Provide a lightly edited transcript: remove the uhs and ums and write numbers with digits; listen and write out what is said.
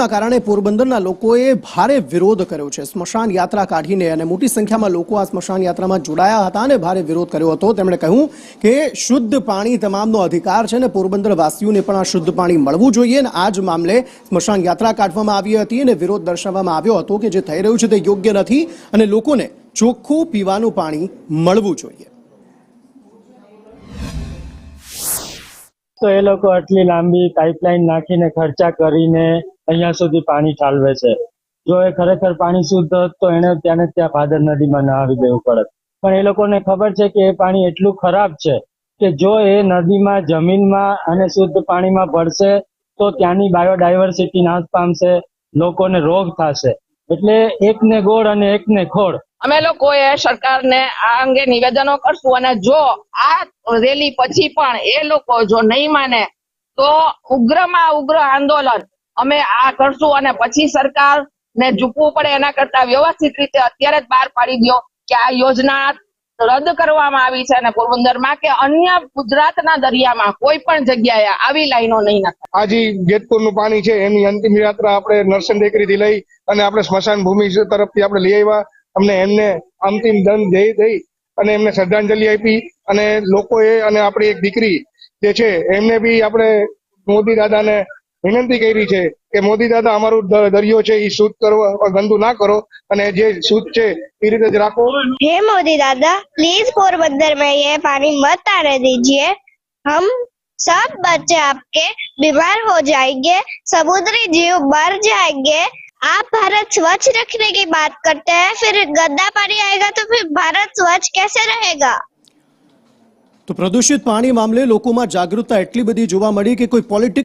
જેના કારણે પોરબંદરના લોકોએ ભારે વિરોધ કર્યો છે। સ્મશાન યાત્રા કાઢીને અને મોટી સંખ્યામાં લોકો આ સ્મશાન યાત્રામાં જોડાયા હતા અને ભારે વિરોધ કર્યો હતો। તેમણે કહ્યું કે શુદ્ધ પાણી તમામનો અધિકાર છે અને પોરબંદર વાસીઓને પણ આ શુદ્ધ પાણી મળવું જોઈએ અને આ જ મામલે સ્મશાન યાત્રા કાઢવામાં આવી હતી અને વિરોધ દર્શાવવામાં આવ્યો હતો કે જે થઈ રહ્યું છે તે યોગ્ય નથી અને લોકોને ચોખ્ખું પીવાનું પાણી મળવું જોઈએ। તો એ લોકો આટલી લાંબી પાઇપલાઇન નાખીને ખર્ચા કરીને અહીંયા સુધી પાણી ઠાલવે છે। જો એ ખરેખર પાણી શુદ્ધ હોત તો એને ત્યાં ભાદર નદીમાં નહાવી દેવું પડત, પણ એ લોકોને ખબર છે કે એ પાણી એટલું ખરાબ છે કે જો એ નદીમાં, જમીનમાં અને શુદ્ધ પાણીમાં ભળશે તો ત્યાંની બાયોડાયવર્સિટી નાશ પામશે, લોકોને રોગ થશે। એટલે એકને ગોળ અને એકને ખોળ। અમે લોકોએ સરકારને આ અંગે નિવેદનો કરશું અને જો આ રેલી પછી પણ એ લોકો જો નહીં માને તો ઉગ્રમાં ઉગ્ર આંદોલન અમે આ કરશું અને પછી સરકારને ઝૂકવું પડે એના કરતા વ્યવસ્થિત રીતે અત્યારે જ બહાર પાડી દો કે આ યોજના રદ કરવામાં આવી છે અને પોરબંદરમાં કે અન્ય ગુજરાતના દરિયામાં કોઈ પણ જગ્યાએ આવી લાઈનો નહીં નખાય। આજે જેતપુરનું પાણી છે એની અંતિમ યાત્રા આપણે નરસન ટેકરીથી લઈ અને આપણે સ્મશાન ભૂમિ તરફથી આપણે લઈ આવ્યા। અમને એમને અંતિમ દંડ દઈ અને એમને શ્રદ્ધાંજલિ આપી અને લોકોએ અને આપણી એક દીકરી જે છે એમને બી આપણે મોદી દાદાને વિનંતી કરી છે કે મોદી દાદા અમારું દરિયો છે એ શુદ્ધ કરો, ગંદુ ના કરો અને જે શુદ્ધ છે એ રીતે જ રાખો। हे मोदी दादा, प्लीज पोरबंदर में ये पानी मत आने दीजिए। हम सब बच्चे आपके बीमार हो जाएंगे, समुद्री जीव मर जाएंगे। आप भारत स्वच्छ रखने की बात करते हैं, फिर गंदा पानी आएगा तो फिर भारत स्वच्छ कैसे रहेगा? तो प्रदूषित पानी मामले लोकों में जागरूकता एटली बधी जोवा मळी के कोई